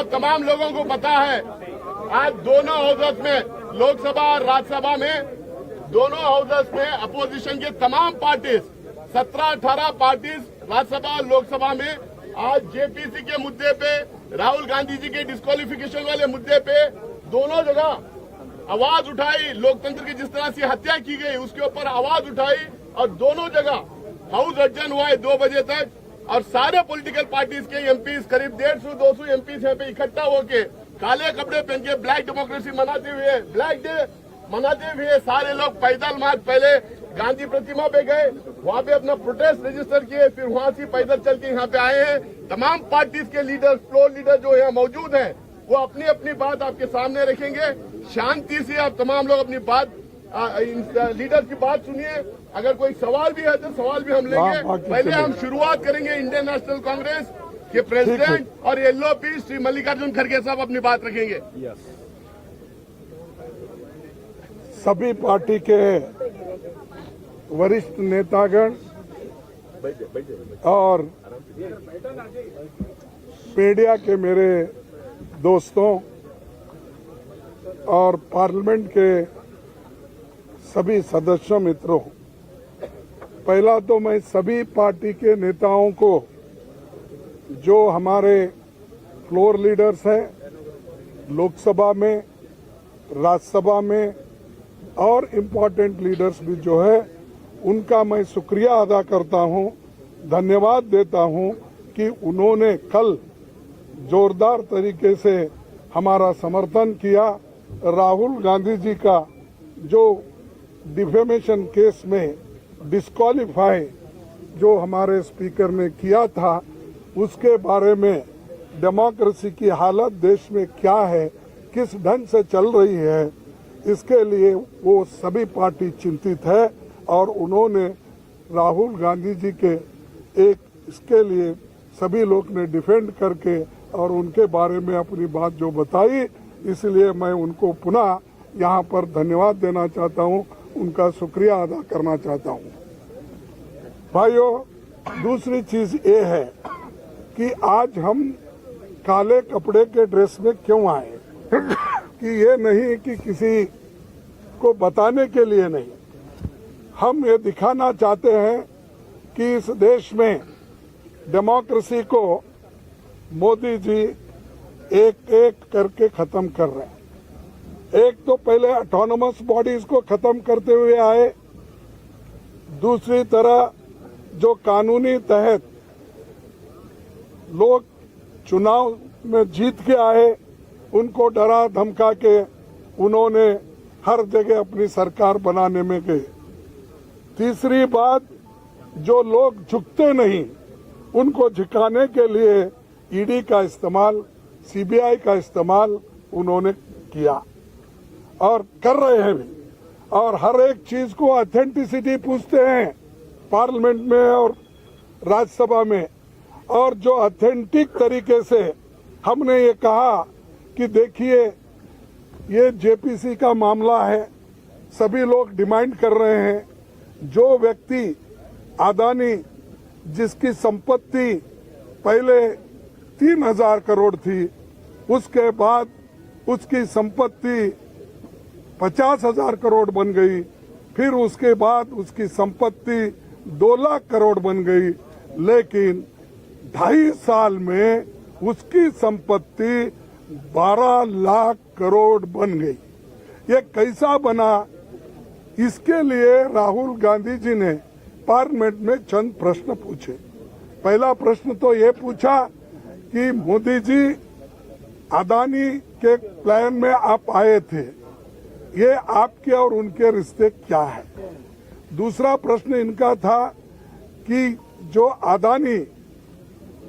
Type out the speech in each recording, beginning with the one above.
तमाम लोगों को पता है, आज दोनों हाउसेस में, लोकसभा और राज्यसभा में, दोनों हाउसेस में अपोजिशन के तमाम पार्टीज, 17-18 पार्टीज राज्यसभा और लोकसभा में आज जेपीसी के मुद्दे पे, राहुल गांधी जी के डिस्क्वालिफिकेशन वाले मुद्दे पे दोनों जगह आवाज उठाई। लोकतंत्र की जिस तरह से हत्या की गई उसके ऊपर आवाज उठाई और दोनों जगह हाउस एडजर्न हुआ है 2 बजे तक। और सारे पॉलिटिकल पार्टीज के एमपीज, करीब 150-200 एमपीज यहाँ पे इकट्ठा होके काले कपड़े पहन के ब्लैक डेमोक्रेसी मनाते हुए, ब्लैक डे मनाते हुए सारे लोग पैदल मार्च, पहले गांधी प्रतिमा पे गए, वहां पे अपना प्रोटेस्ट रजिस्टर किए, फिर वहां से पैदल चल के यहाँ पे आए हैं। तमाम पार्टीज के लीडर, फ्लोर लीडर जो यहाँ मौजूद हैं, वो अपनी अपनी बात आपके सामने रखेंगे। शांति से आप तमाम लोग अपनी बात, लीडर की बात सुनिए। अगर कोई सवाल भी है तो सवाल भी हम लेंगे। पहले हम शुरुआत करेंगे इंडियन नेशनल कांग्रेस के प्रेसिडेंट और एलओपी श्री मल्लिकार्जुन खड़गे साहब अपनी बात रखेंगे। सभी पार्टी के वरिष्ठ नेतागण और मीडिया के मेरे दोस्तों और पार्लियामेंट के सभी सदस्यों मित्रों, पहला तो मैं सभी पार्टी के नेताओं को, जो हमारे फ्लोर लीडर्स हैं लोकसभा में, राज्यसभा में और इम्पोर्टेंट लीडर्स भी जो है, उनका मैं शुक्रिया अदा करता हूं, धन्यवाद देता हूं कि उन्होंने कल जोरदार तरीके से हमारा समर्थन किया। राहुल गांधी जी का जो डिफेमेशन केस में डिस्क्वालीफाई जो हमारे स्पीकर ने किया था, उसके बारे में डेमोक्रेसी की हालत देश में क्या है, किस ढंग से चल रही है, इसके लिए वो सभी पार्टी चिंतित है। और उन्होंने राहुल गांधी जी के इसके लिए सभी लोग ने डिफेंड करके और उनके बारे में अपनी बात जो बताई, इसलिए मैं उनको पुनः यहाँ पर धन्यवाद देना चाहता हूँ, उनका शुक्रिया अदा करना चाहता हूँ। भाइयों, दूसरी चीज ये है कि आज हम काले कपड़े के ड्रेस में क्यों आए कि ये नहीं कि किसी को बताने के लिए नहीं, हम ये दिखाना चाहते हैं कि इस देश में डेमोक्रेसी को मोदी जी एक एक करके खत्म कर रहे हैं। एक तो पहले ऑटोनोमस बॉडीज को खत्म करते हुए आए, दूसरी तरह जो कानूनी तहत लोग चुनाव में जीत के आए, उनको डरा धमका के उन्होंने हर जगह अपनी सरकार बनाने में गए। तीसरी बात, जो लोग झुकते नहीं उनको झुकाने के लिए ईडी का इस्तेमाल, सीबीआई का इस्तेमाल उन्होंने किया और कर रहे हैं भी। और हर एक चीज को ऑथेंटिसिटी पूछते हैं पार्लियामेंट में और राज्यसभा में। और जो ऑथेंटिक तरीके से हमने ये कहा कि देखिए, ये जेपीसी का मामला है, सभी लोग डिमांड कर रहे हैं, जो व्यक्ति अदानी जिसकी संपत्ति पहले 3000 करोड़ थी, उसके बाद उसकी संपत्ति 50,000 करोड़ बन गई, फिर उसके बाद उसकी संपत्ति 2 लाख करोड़ बन गई, लेकिन 2.5 साल में उसकी संपत्ति 12 लाख करोड़ बन गई। ये कैसा बना? इसके लिए राहुल गांधी जी ने पार्लियामेंट में चंद प्रश्न पूछे। पहला प्रश्न तो ये पूछा कि मोदी जी, अदानी के प्लान में आप आए थे, ये आपके और उनके रिश्ते क्या है? दूसरा प्रश्न इनका था कि जो अदानी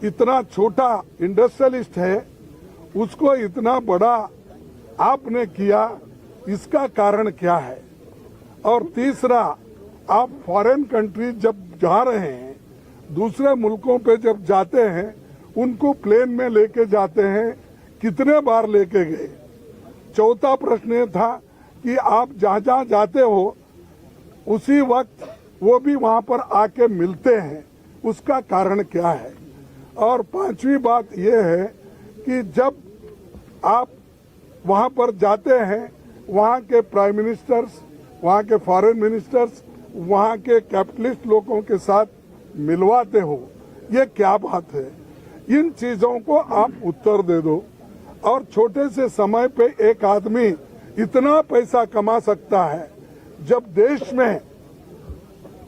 इतना छोटा इंडस्ट्रियलिस्ट है, उसको इतना बड़ा आपने किया, इसका कारण क्या है? और तीसरा, आप फॉरेन कंट्री जब जा रहे हैं, दूसरे मुल्कों पे जब जाते हैं, उनको प्लेन में लेके जाते हैं, कितने बार लेके गए? चौथा प्रश्न ये था कि आप जहाँ जहाँ जाते हो उसी वक्त वो भी वहाँ पर आके मिलते हैं, उसका कारण क्या है? और पांचवी बात यह है कि जब आप वहां पर जाते हैं, वहां के प्राइम मिनिस्टर्स, वहां के फॉरेन मिनिस्टर्स, वहां के कैपिटलिस्ट लोगों के साथ मिलवाते हो। ये क्या बात है? इन चीजों को आप उत्तर दे दो। और छोटे से समय पे एक आदमी इतना पैसा कमा सकता है, जब देश में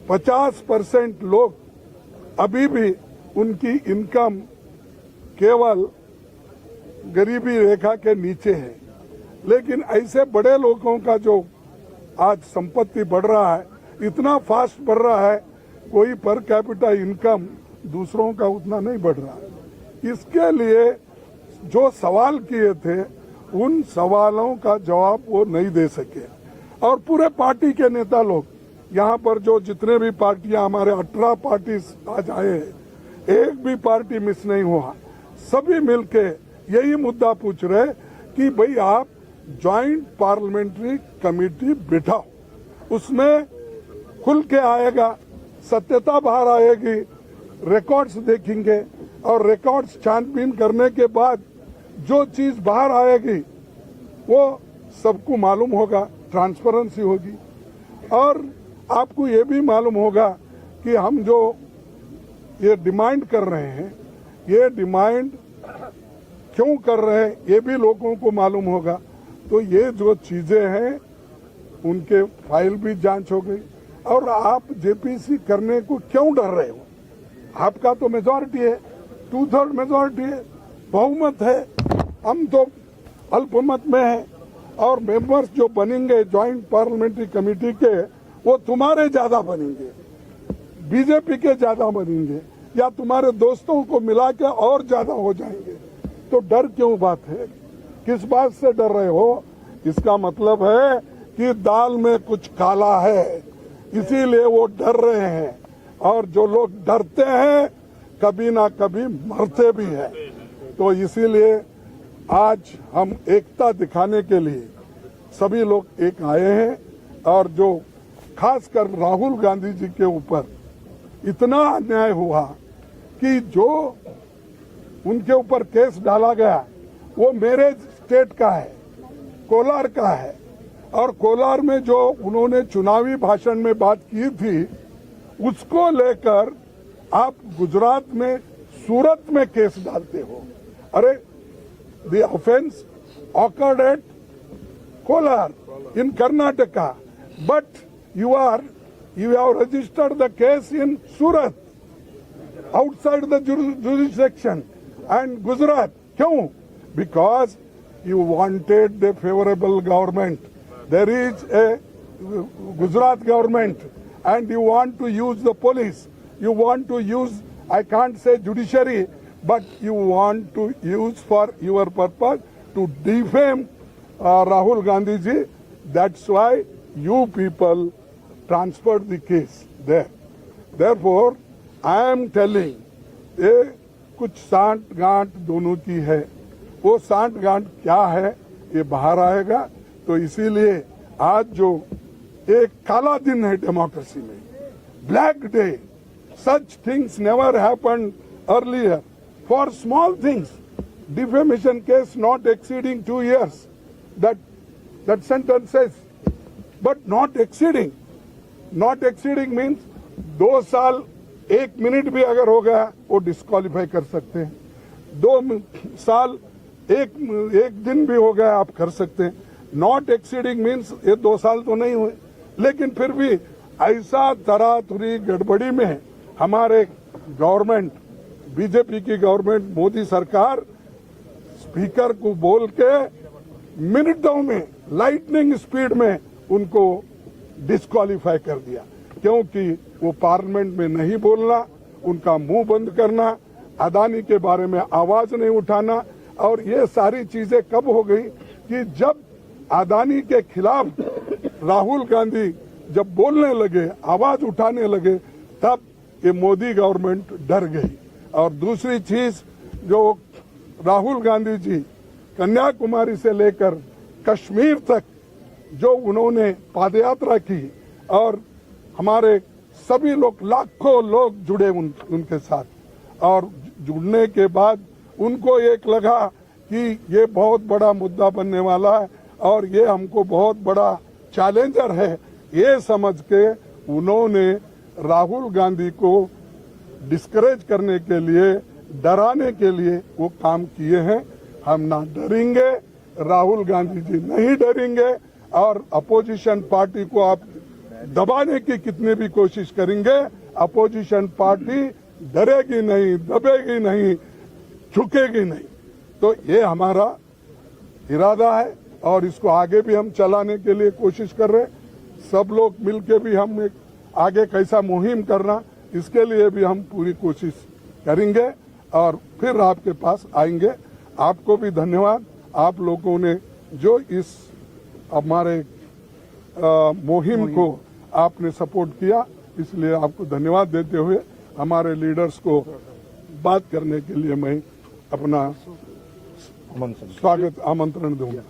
50% लोग अभी भी उनकी इनकम केवल गरीबी रेखा के नीचे है। लेकिन ऐसे बड़े लोगों का जो आज संपत्ति बढ़ रहा है, इतना फास्ट बढ़ रहा है, कोई पर कैपिटा इनकम दूसरों का उतना नहीं बढ़ रहा है। इसके लिए जो सवाल किए थे, उन सवालों का जवाब वो नहीं दे सके। और पूरे पार्टी के नेता लोग यहाँ पर जो जितने भी पार्टियां, हमारे 18 पार्टी आज आए हैं, एक भी पार्टी मिस नहीं हुआ। सभी मिलके यही मुद्दा पूछ रहे कि भाई आप ज्वाइंट पार्लियामेंट्री कमेटी बिठाओ, उसमें खुल के आएगा, सत्यता बाहर आएगी, रिकॉर्ड्स देखेंगे और रिकॉर्ड्स छानबीन करने के बाद जो चीज बाहर आएगी वो सबको मालूम होगा, ट्रांसपेरेंसी होगी। और आपको ये भी मालूम होगा कि हम जो ये डिमांड कर रहे हैं, ये डिमांड क्यों कर रहे हैं, ये भी लोगों को मालूम होगा। तो ये जो चीजें हैं उनके फाइल भी जांच हो गई। और आप जेपीसी करने को क्यों डर रहे हो? आपका तो मेजॉरिटी है, 2/3 मेजॉरिटी है, बहुमत है। हम तो अल्पमत में हैं और मेंबर्स जो बनेंगे ज्वाइंट पार्लियामेंट्री कमेटी के, वो तुम्हारे ज्यादा बनेंगे, बीजेपी के ज्यादा बनेंगे, या तुम्हारे दोस्तों को मिला के और ज्यादा हो जाएंगे। तो डर क्यों बात है? किस बात से डर रहे हो? इसका मतलब है कि दाल में कुछ काला है, इसीलिए वो डर रहे हैं। और जो लोग डरते हैं कभी ना कभी मरते भी हैं। तो इसीलिए आज हम एकता दिखाने के लिए सभी लोग एक आए हैं। और जो खासकर राहुल गांधी जी के ऊपर इतना अन्याय हुआ कि जो उनके ऊपर केस डाला गया वो मेरे स्टेट का है, कोलार का है। और कोलार में जो उन्होंने चुनावी भाषण में बात की थी, उसको लेकर आप गुजरात में, सूरत में केस डालते हो। अरे the offense occurred at Kolar in Karnataka, but you have registered the case in Surat, outside the jurisdiction, and Gujarat. क्यों? Because you wanted the favorable government. There is a Gujarat government and you want to use the police. You want to use, I can't say judiciary, but you want to use for your purpose to defame Rahul Gandhi ji. That's why you people transferred the case there. Therefore, I am telling, ये कुछ सांठ गांठ दोनों की है। वो सांठ गांठ क्या है ये बाहर आएगा। तो इसीलिए आज जो एक काला दिन है डेमोक्रेसी में, black day, such things never happened earlier. For small things, defamation case not exceeding 2 years, that sentence says, but not exceeding. Not exceeding means 2 साल 1 मिनट भी अगर हो गया वो डिस्क्वालीफाई कर सकते हैं। 2 साल 1 दिन भी हो गया आप कर सकते हैं। नॉट एक्सीडिंग मीन्स ये 2 साल तो नहीं हुए, लेकिन फिर भी ऐसा तरातुरी गड़बड़ी में हमारे गवर्नमेंट, बीजेपी की गवर्नमेंट, मोदी सरकार स्पीकर को बोल के मिनटों में, लाइटनिंग स्पीड में उनको डिस्क्वालीफाई कर दिया। क्योंकि वो पार्लियामेंट में नहीं बोलना, उनका मुंह बंद करना, अदानी के बारे में आवाज नहीं उठाना। और ये सारी चीजें कब हो गई कि जब अदानी के खिलाफ राहुल गांधी जब बोलने लगे, आवाज उठाने लगे, तब ये मोदी गवर्नमेंट डर गई। और दूसरी चीज, जो राहुल गांधी जी कन्याकुमारी से लेकर कश्मीर तक जो उन्होंने पादयात्रा की, और हमारे सभी लोग, लाखों लोग जुड़े उनके साथ। और जुड़ने के बाद उनको एक लगा कि ये बहुत बड़ा मुद्दा बनने वाला है और ये हमको बहुत बड़ा चैलेंजर है, ये समझ के उन्होंने राहुल गांधी को डिस्करेज करने के लिए, डराने के लिए वो काम किए हैं। हम ना डरेंगे, राहुल गांधी जी नहीं डरेंगे और अपोजिशन पार्टी को आप दबाने की कितने भी कोशिश करेंगे, अपोजिशन पार्टी डरेगी नहीं, दबेगी नहीं, झुकेगी नहीं। तो ये हमारा इरादा है और इसको आगे भी हम चलाने के लिए कोशिश कर रहे हैं। सब लोग मिलके भी हम एक आगे कैसा मुहिम करना, इसके लिए भी हम पूरी कोशिश करेंगे और फिर आपके पास आएंगे। आपको भी धन्यवाद, आप लोगों ने जो इस हमारे मुहिम को आपने सपोर्ट किया, इसलिए आपको धन्यवाद देते हुए हमारे लीडर्स को बात करने के लिए मैं अपना स्वागत आमंत्रण दूंगा।